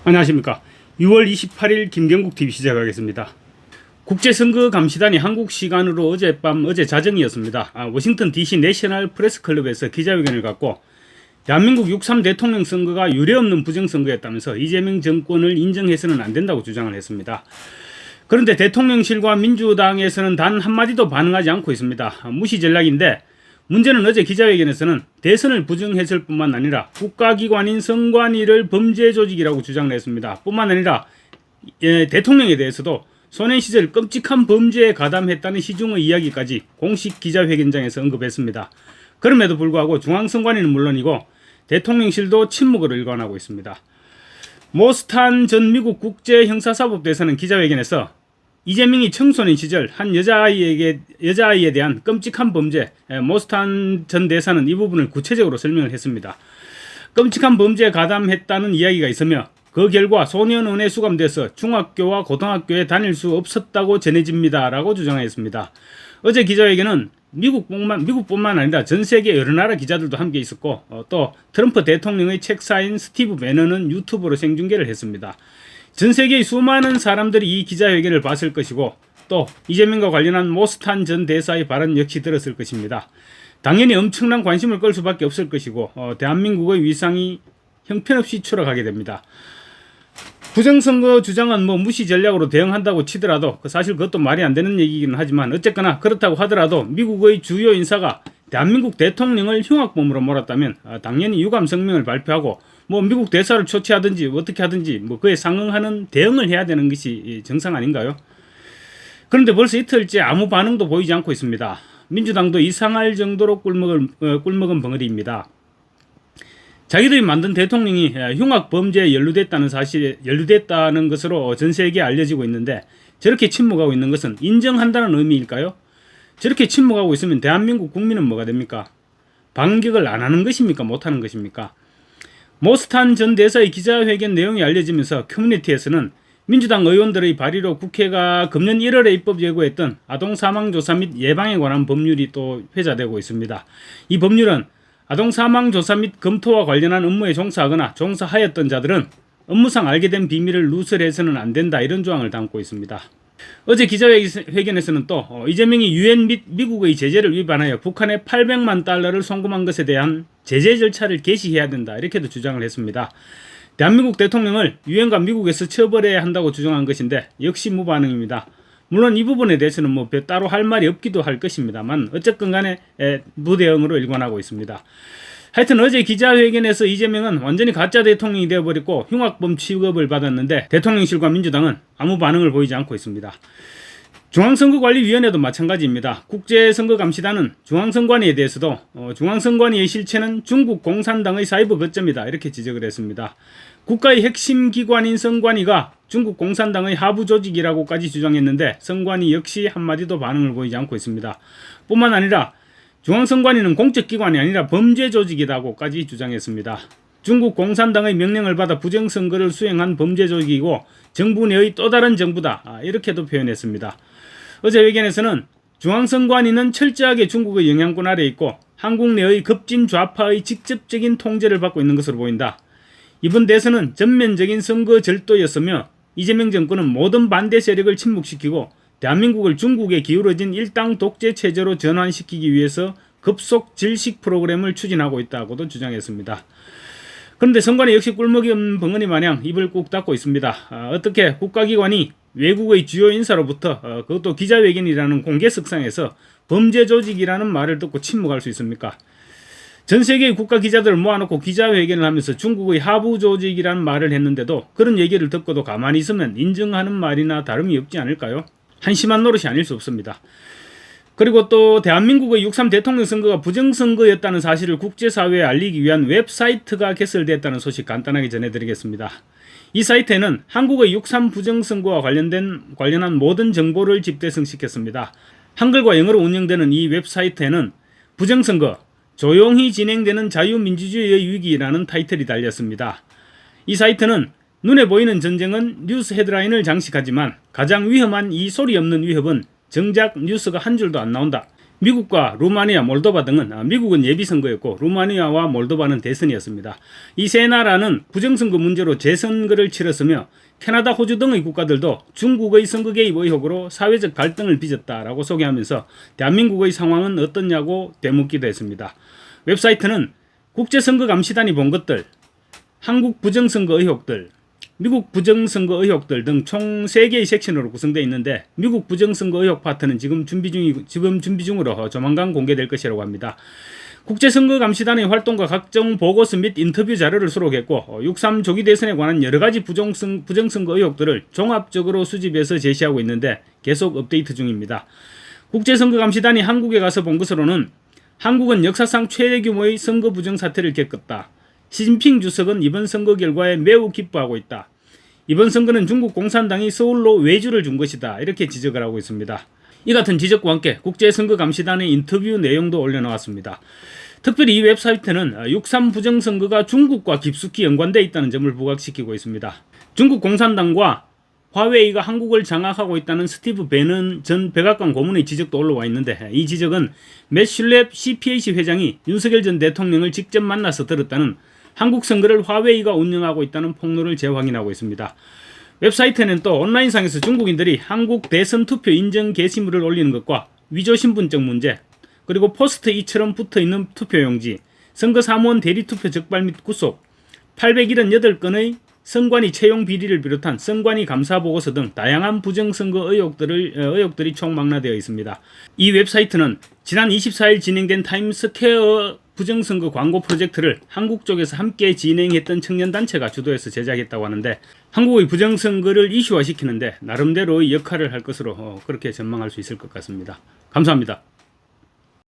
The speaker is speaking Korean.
안녕하십니까. 6월 28일 김경국TV 시작하겠습니다. 국제선거감시단이 한국 시간으로 어제 자정이었습니다. 워싱턴 DC 내셔널 프레스클럽에서 기자회견을 갖고 대한민국 6.3 대통령 선거가 유례없는 부정선거였다면서 이재명 정권을 인정해서는 안 된다고 주장을 했습니다. 그런데 대통령실과 민주당에서는 단 한마디도 반응하지 않고 있습니다. 무시 전략인데, 문제는 어제 기자회견에서는 대선을 부정했을 뿐만 아니라 국가기관인 선관위를 범죄 조직이라고 주장을 했습니다. 뿐만 아니라 대통령에 대해서도 소년 시절 끔찍한 범죄에 가담했다는 시중의 이야기까지 공식 기자회견장에서 언급했습니다. 그럼에도 불구하고 중앙선관위는 물론이고 대통령실도 침묵을 일관하고 있습니다. 모스탄 전 미국 국제형사사법대사는 기자회견에서 이재명이 청소년 시절 한 여자아이에 대한 끔찍한 범죄, 모스탄 전 대사는 이 부분을 구체적으로 설명을 했습니다. 끔찍한 범죄에 가담했다는 이야기가 있으며 그 결과 소년원에 수감돼서 중학교와 고등학교에 다닐 수 없었다고 전해집니다. 라고 주장했습니다. 어제 기자회견은 미국뿐만 아니라 전 세계 여러 나라 기자들도 함께 있었고, 또 트럼프 대통령의 책사인 스티브 배너는 유튜브로 생중계를 했습니다. 전 세계의 수많은 사람들이 이 기자회견을 봤을 것이고, 또 이재명과 관련한 모스탄 전 대사의 발언 역시 들었을 것입니다. 당연히 엄청난 관심을 끌 수밖에 없을 것이고, 대한민국의 위상이 형편없이 추락하게 됩니다. 부정선거 주장은 무시 전략으로 대응한다고 치더라도 사실 그것도 말이 안 되는 얘기긴 하지만, 어쨌거나 그렇다고 하더라도 미국의 주요 인사가 대한민국 대통령을 흉악범으로 몰았다면 당연히 유감 성명을 발표하고 미국 대사를 초치하든지 어떻게 하든지 그에 상응하는 대응을 해야 되는 것이 정상 아닌가요? 그런데 벌써 이틀째 아무 반응도 보이지 않고 있습니다. 민주당도 이상할 정도로 꿀먹은 벙어리입니다. 자기들이 만든 대통령이 흉악 범죄에 연루됐다는 것으로 전 세계에 알려지고 있는데, 저렇게 침묵하고 있는 것은 인정한다는 의미일까요? 저렇게 침묵하고 있으면 대한민국 국민은 뭐가 됩니까? 반격을 안 하는 것입니까? 못 하는 것입니까? 모스탄 전 대사의 기자회견 내용이 알려지면서 커뮤니티에서는 민주당 의원들의 발의로 국회가 금년 1월에 입법 예고했던 아동사망조사 및 예방에 관한 법률이 또 회자되고 있습니다. 이 법률은 아동사망조사 및 검토와 관련한 업무에 종사하거나 종사하였던 자들은 업무상 알게 된 비밀을 누설해서는 안 된다, 이런 조항을 담고 있습니다. 어제 기자회견에서는 또 이재명이 유엔 및 미국의 제재를 위반하여 북한에 800만 달러를 송금한 것에 대한 제재 절차를 개시해야 된다, 이렇게도 주장을 했습니다. 대한민국 대통령을 유엔과 미국에서 처벌해야 한다고 주장한 것인데 역시 무반응입니다. 물론 이 부분에 대해서는 따로 할 말이 없기도 할 것입니다만, 어쨌건 간에 무대응으로 일관하고 있습니다. 하여튼 어제 기자회견에서 이재명은 완전히 가짜 대통령이 되어버렸고 흉악범 취급을 받았는데, 대통령실과 민주당은 아무 반응을 보이지 않고 있습니다. 중앙선거관리위원회도 마찬가지입니다. 국제선거감시단은 중앙선관위에 대해서도 중앙선관위의 실체는 중국 공산당의 사이버 거점이다, 이렇게 지적을 했습니다. 국가의 핵심 기관인 선관위가 중국 공산당의 하부 조직이라고까지 주장했는데, 선관위 역시 한마디도 반응을 보이지 않고 있습니다. 뿐만 아니라 중앙선관위는 공적기관이 아니라 범죄 조직이라고까지 주장했습니다. 중국 공산당의 명령을 받아 부정선거를 수행한 범죄 조직이고 정부 내의 또 다른 정부다, 이렇게도 표현했습니다. 어제 회견에서는 중앙선관위는 철저하게 중국의 영향권 아래에 있고 한국 내의 급진 좌파의 직접적인 통제를 받고 있는 것으로 보인다. 이번 대선은 전면적인 선거 절도였으며 이재명 정권은 모든 반대 세력을 침묵시키고 대한민국을 중국에 기울어진 일당 독재 체제로 전환시키기 위해서 급속 질식 프로그램을 추진하고 있다고도 주장했습니다. 그런데 선관위 역시 꿀먹인 벙어리 마냥 입을 꾹 닫고 있습니다. 어떻게 국가기관이 외국의 주요 인사로부터 그것도 기자회견이라는 공개석상에서 범죄 조직이라는 말을 듣고 침묵할 수 있습니까? 전 세계의 국가 기자들을 모아놓고 기자회견을 하면서 중국의 하부 조직이라는 말을 했는데도 그런 얘기를 듣고도 가만히 있으면 인정하는 말이나 다름이 없지 않을까요? 한심한 노릇이 아닐 수 없습니다. 그리고 또 대한민국의 6.3 대통령 선거가 부정선거였다는 사실을 국제사회에 알리기 위한 웹사이트가 개설됐다는 소식 간단하게 전해드리겠습니다. 이 사이트에는 한국의 6.3 부정선거와 관련한 모든 정보를 집대성시켰습니다. 한글과 영어로 운영되는 이 웹사이트에는 부정선거, 조용히 진행되는 자유민주주의의 위기라는 타이틀이 달렸습니다. 이 사이트는 눈에 보이는 전쟁은 뉴스 헤드라인을 장식하지만 가장 위험한 이 소리 없는 위협은 정작 뉴스가 한 줄도 안 나온다, 미국과 루마니아, 몰도바 등은 미국은 예비선거였고 루마니아와 몰도바는 대선이었습니다. 이 세 나라는 부정선거 문제로 재선거를 치렀으며 캐나다, 호주 등의 국가들도 중국의 선거 개입 의혹으로 사회적 갈등을 빚었다라고 소개하면서 대한민국의 상황은 어떻냐고 되묻기도 했습니다. 웹사이트는 국제선거감시단이 본 것들, 한국 부정선거 의혹들, 미국 부정선거 의혹들 등 총 3개의 섹션으로 구성되어 있는데 미국 부정선거 의혹 파트는 지금 준비 중으로 조만간 공개될 것이라고 합니다. 국제선거감시단의 활동과 각종 보고서 및 인터뷰 자료를 수록했고 6.3 조기 대선에 관한 여러가지 부정선거 의혹들을 종합적으로 수집해서 제시하고 있는데 계속 업데이트 중입니다. 국제선거감시단이 한국에 가서 본 것으로는 한국은 역사상 최대 규모의 선거 부정 사태를 겪었다. 시진핑 주석은 이번 선거 결과에 매우 기뻐하고 있다. 이번 선거는 중국 공산당이 서울로 외주를 준 것이다. 이렇게 지적을 하고 있습니다. 이 같은 지적과 함께 국제선거감시단의 인터뷰 내용도 올려놓았습니다. 특별히 이 웹사이트는 6.3 부정선거가 중국과 깊숙이 연관되어 있다는 점을 부각시키고 있습니다. 중국 공산당과 화웨이가 한국을 장악하고 있다는 스티브 배넌 전 백악관 고문의 지적도 올라와 있는데 이 지적은 맷 슐랩 CPAC 회장이 윤석열 전 대통령을 직접 만나서 들었다는 한국 선거를 화웨이가 운영하고 있다는 폭로를 재확인하고 있습니다. 웹사이트는 또 온라인상에서 중국인들이 한국 대선 투표 인증 게시물을 올리는 것과 위조 신분증 문제, 그리고 포스트 이처럼 붙어있는 투표용지, 선거 사무원 대리투표 적발 및 구속, 878건의 선관위 채용 비리를 비롯한 선관위 감사보고서 등 다양한 부정선거 의혹들이 총망라되어 있습니다. 이 웹사이트는 지난 24일 진행된 타임스퀘어 부정선거 광고 프로젝트를 한국 쪽에서 함께 진행했던 청년단체가 주도해서 제작했다고 하는데 한국의 부정선거를 이슈화시키는데 나름대로의 역할을 할 것으로 그렇게 전망할 수 있을 것 같습니다. 감사합니다.